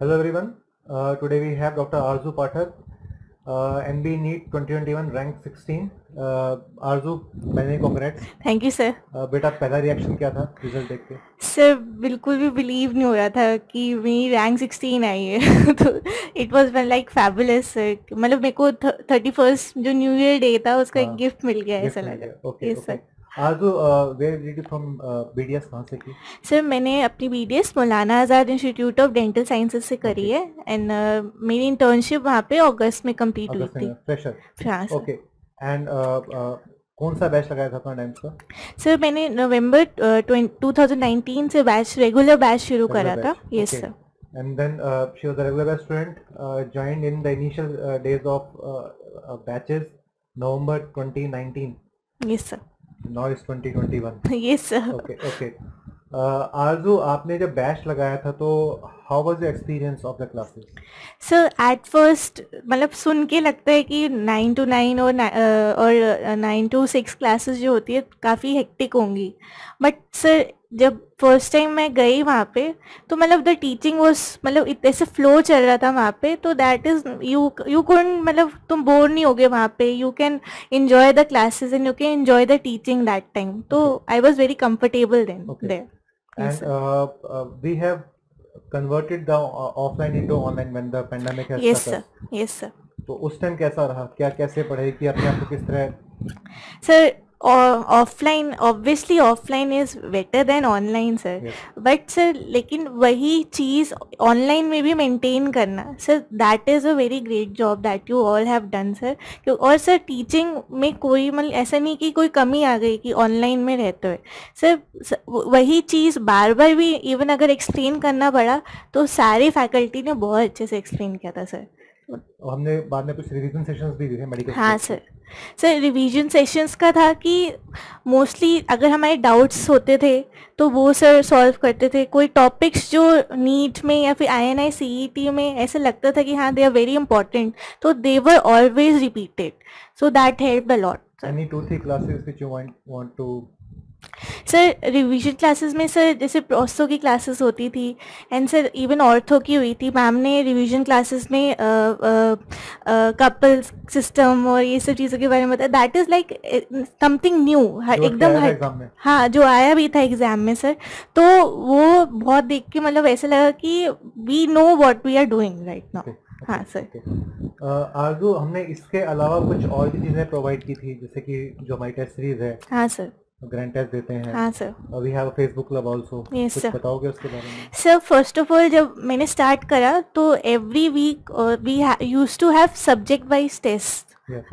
Hello everyone. Today we have Dr. Arzu Pathak, NB NEET 2021 rank 16. Arzu, many congrats. Thank you sir. बेटा पहला reaction क्या था result देख के? Sir बिल्कुल भी बिलीव नहीं हो रहा था कि मेरी रैंक 16 आई है तो it was like fabulous sir. मतलब मेरे को 31st जो न्यू ईयर डे था उसका एक गिफ्ट मिल गया, ऐसा लगा। Okay yes okay. Sir. Arzoo, where did you from BDS कहाँ से की? सर मैंने अपनी BDS Maulana Azad institute of dental sciences से करी है एंड मेरी इंटर्नशिप वहाँ पे अगस्त में कंप्लीट हुई थी। फ्रेशर। हाँ सर। ओके। एंड कौन सा बैच लगाया था अपना टाइम्स का? सर मैंने नवंबर 2019 से बैच रेगुलर बैच शुरू करा था। Yes sir. And then she was a regular best student, joined in the initial days of batches, November 2019. Yes sir. Now it's 2021. Yes sir. Okay. आरजू, आपने जब बैच लगाया था तो how was the experience of the classes? Sir at first मतलब सुन के लगता है कि 9 to 9 और 9 to 6 क्लासेस जो होती है काफ़ी हेक्टिक होंगी, बट सर जब फर्स्ट टाइम मैं गई वहाँ पे तो मतलब द टीचिंग वॉज मतलब इतने से फ्लो चल रहा था वहाँ पे, तो दैट इज़ यू कैन मतलब तुम बोर नहीं होगे वहाँ पे, you can enjoy the classes and you can enjoy the teaching that time. So I was very comfortable then there. And we have converted the offline into online when the pandemic has Yes struck sir. us. Yes sir. तो उस time कैसा रहा? क्या कैसे पढ़ाई की अपने आप को किस तरह? Sir, offline obviously offline is better than online sir, but sir लेकिन वही चीज़ ऑनलाइन में भी मेंटेन करना sir, that is a very great job that you all have done sir. और सर टीचिंग में कोई मतलब ऐसा नहीं कि कोई कमी आ गई कि ऑनलाइन में रहते हुए सर, वही चीज़ बार बार भी इवन अगर एक्सप्लेन करना पड़ा तो सारी फैकल्टी ने बहुत अच्छे से एक्सप्लेन किया था सर। हमने बाद में कुछ रिवीजन सेशंस भी दिए थे मेडिकल। हाँ सर रिवीजन सेशंस का था कि मोस्टली अगर हमारे डाउट्स होते थे तो वो सर सॉल्व करते थे। कोई टॉपिक्स जो नीट में या फिर INI CET में ऐसे लगता था कि हाँ दे आर वेरी इंपॉर्टेंट, तो they were always repeated, so that help a lot. Any 2-3 classes which you want to? Sir revision classes में सर जैसे प्रोस्टो की क्लासेस होती थी एंड सर इवन ऑर्थो की हुई थी, मैम ने रिवीजन क्लासेस में कपल सिस्टम और ये सब चीज़ों के बारे में बताया। That is like something new एकदम। हाँ जो आया भी था एग्जाम में सर, तो वो बहुत देख के मतलब ऐसा लगा कि we know what we are doing right now. हाँ सर। आरजू, हमने इसके अलावा कुछ और भी चीज़ें प्रोवाइड की थी जैसे कि जो हमारी टेस्ट सीरीज है। हाँ सर। ग्रैंड टेस्ट देते हैं। हाँ sir. We have a Facebook club also. Yes कुछ सर। बताओगे उसके बारे में? सर फर्स्ट ऑफ ऑल जब मैंने स्टार्ट करा तो every week we used to have subject wise test,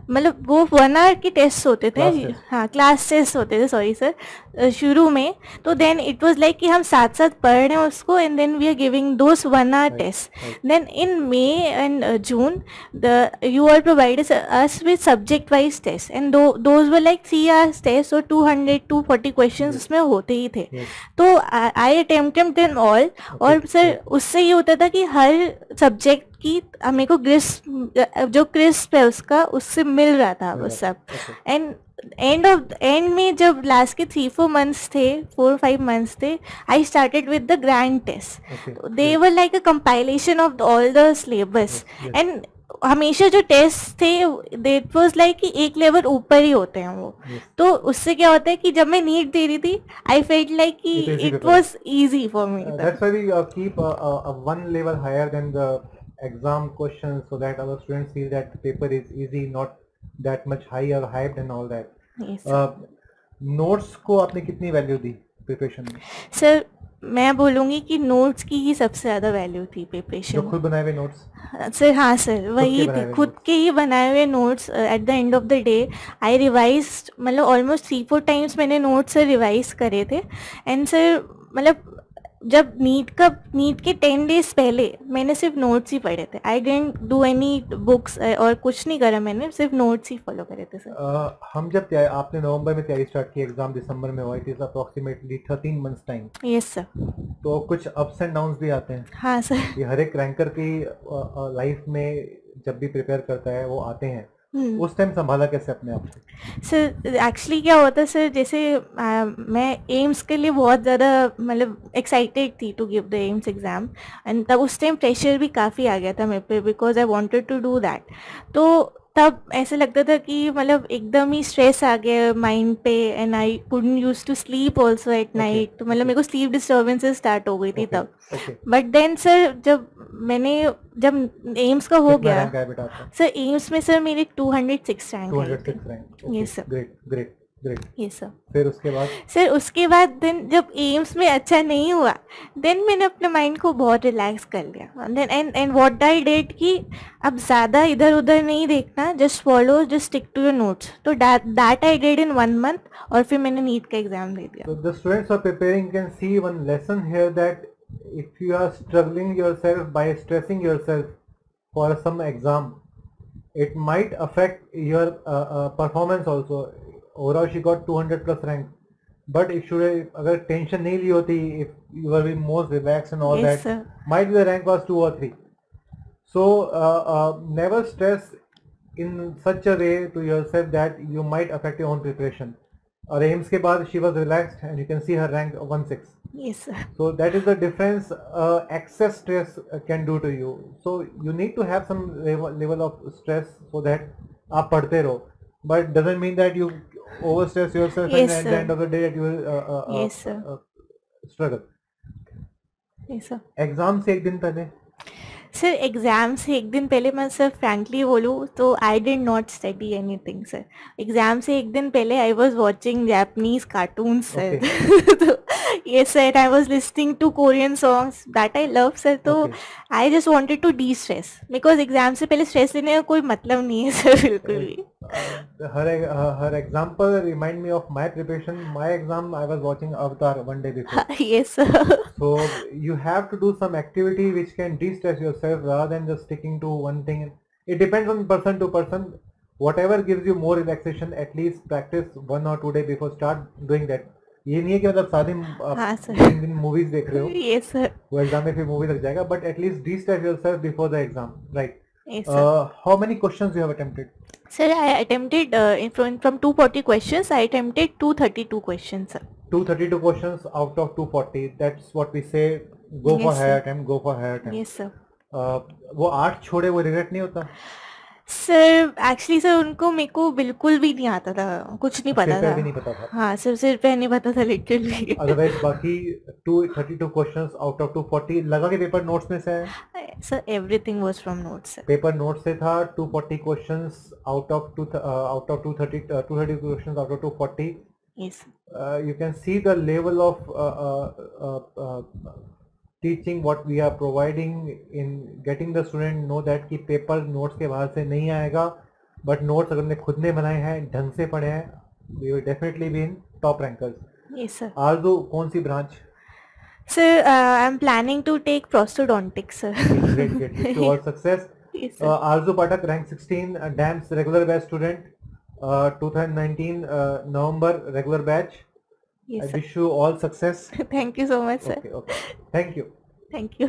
मतलब वो 1 आवर के टेस्ट होते थे। हाँ क्लास टेस्ट होते थे, सॉरी सर, शुरू में। तो देन इट वाज लाइक कि हम साथ साथ पढ़ रहे हैं उसको and then we are giving those 1 hour test. Then in May and June the you are provided us with subject wise test and those were like 3 hours test और 240 question उसमें होते ही थे। तो आई अटेम्प्टेड देम ऑल। और sir उससे ये होता था कि हर सब्जेक्ट कि मेरे को जो क्रिस्प है उसका उससे मिल रहा था वो सब। एंड एंड में जब लास्ट के 3-4 मंथ्स थे, 4-5 मंथ्स थे, I started with the grand test. They were like a compilation of all the syllabus and हमेशा जो टेस्ट थे देट वाज लाइक कि एक लेवल ऊपर ही होते हैं वो। तो उससे क्या होता है कि जब मैं नीट दे रही थी आई फेल्ट लाइक कि it was easy for me. That's why we keep one level higher than the exam questions so that our students feel that the paper is easy, not that much high or hyped and all that. Notes को आपने कितनी value दी preparation में? Sir मैं बोलूँगी कि notes की ही सबसे ज़्यादा वैल्यू थी प्रिपरेशन। जो खुद बनाए हुए नोट्स? सर हाँ सर वही थे, खुद के ही बनाए हुए notes. At the end of the day I revise मतलब ऑलमोस्ट 3-4 टाइम्स मैंने नोट्स से रिवाइज करे थे। एंड सर मतलब जब नीट के 10 डेज पहले मैंने सिर्फ नोट्स ही पढ़े थे। आई डेंट डू एनी बुक्स और कुछ नहीं करा, मैंने सिर्फ नोट्स ही फॉलो करे थे सर। हम जब आपने नवंबर में तैयारी स्टार्ट की, एग्जाम दिसंबर में हुआ, it is approximately 13 months time. Yes sir. तो कुछ अप्स एंड डाउन्स भी आते हैं। हाँ सर। ये हर एक रैंकर की लाइफ में जब भी प्रिपेयर करता है वो आते हैं। उस टाइम संभाला कैसे अपने आप को? सर एक्चुअली क्या होता है सर, जैसे मैं एम्स के लिए बहुत ज़्यादा मतलब एक्साइटेड थी to give the AIIMS exam, and तब उस टाइम प्रेशर भी काफ़ी आ गया था मेरे पे, because I wanted to do that. तो तब ऐसे लगता था कि मतलब एकदम ही स्ट्रेस आ गया माइंड पे, and I couldn't use to sleep also at night. तो मतलब मेरे को स्लीप डिस्टर्बेंसेस स्टार्ट हो गई थी तब. बट देन सर जब एम्स का हो कितना गया रैंक आया बेटा आपका? सर, एम्स में सर मेरी 206 रैंक आई 206 थी. Rank. Yes sir. Great great great. Yes sir. फिर उसके बाद? सर उसके बाद देन जब एम्स में अच्छा नहीं हुआ, देन मैंने अपने माइंड को बहुत रिलैक्स कर लिया. Then and what I did कि अब ज़्यादा इधर उधर नहीं देखना, just follow, just stick to your notes. तो that I did in 1 month, और फिर मैंने नीट का एग्जाम दे दिया. So the students are preparing can see one lesson here, that if you are struggling yourself by stressing yourself for some exam, it might affect your performance also. Overall she got 200 plus rank, but if you अगर tension नहीं ली होती, if you were being more relaxed and all Yes, that, sir. might be the rank was 2 or 3. So never stress in such a way to yourself that you might affect your own preparation. और AIIMS के बाद she was relaxed and you can see her rank 16. Yes, sir. So that is the difference excess stress can do to you. So you need to have some level of stress so that आप पढ़ते रहो. But doesn't mean that you overstress yourself Yes, and at sir. the end of the day that you will Yes, sir. struggle. Yes, sir. Exam से एक दिन पहले? Sir exam से एक दिन पहले मैं सर फ्रैंकली बोलूँ तो I did not study anything sir. Exam से एक दिन पहले I was watching Japanese cartoon sir. तो ये sir I was listening to Korean songs that I love sir. तो I just wanted to destress, because exam से पहले stress लेने का कोई मतलब नहीं है सर, बिल्कुल भी. Her example remind me of my preparation. My exam I was watching Avatar one day before. Yes sir. So you have to do some activity which can de-stress yourself rather than just sticking to one thing. It depends on person to person. Whatever gives you more relaxation, at least practice 1 or 2 days before start doing that. ये नहीं है कि मतलब सारे दिन movies देख रहे हो. Yes sir. वो एग्जाम में फिर मूवी लग जाएगा. But at least de-stress yourself before the exam, right? Yes sir. How many questions you have attempted? Sir, I attempted from 240 questions, I attempted 232 questions, sir. 232 questions out of 240. That's what we say. Go Yes, for higher sir. attempt. Go for higher attempt. Yes, sir. वो 8 छोड़े वो regret नहीं होता? Sir actually sir उनको मेरे को बिल्कुल भी नहीं आता था, कुछ नहीं पता था. भी नहीं पता था. हाँ सर, सिर पे नहीं पता था लिटरली. अदरवाइज बाकी 232 क्वेश्चंस आउट ऑफ 240 लगा के पेपर नोट्स में से है? Sir everything was from notes sir. Paper note से था. 240 questions out of 230 questions out of 240. Yes. You can see the level of teaching what we are providing in getting the student know that कि paper notes के बाहर से नहीं आएगा, but notes अगर हमने खुद ने बनाए हैं, ढंग से पढ़े हैं, we will definitely be in top rankers. Yes sir. आरजू कौन सी branch? Sir, I'm planning to take prosthodontics sir. Great, great. Wish you all success. Yes sir. Arzu Patak, rank 16, DAMS regular batch student, 2019 November regular batch. Yes I sir. wish you all success. Thank you so much sir. Okay, okay. Thank you. Thank you.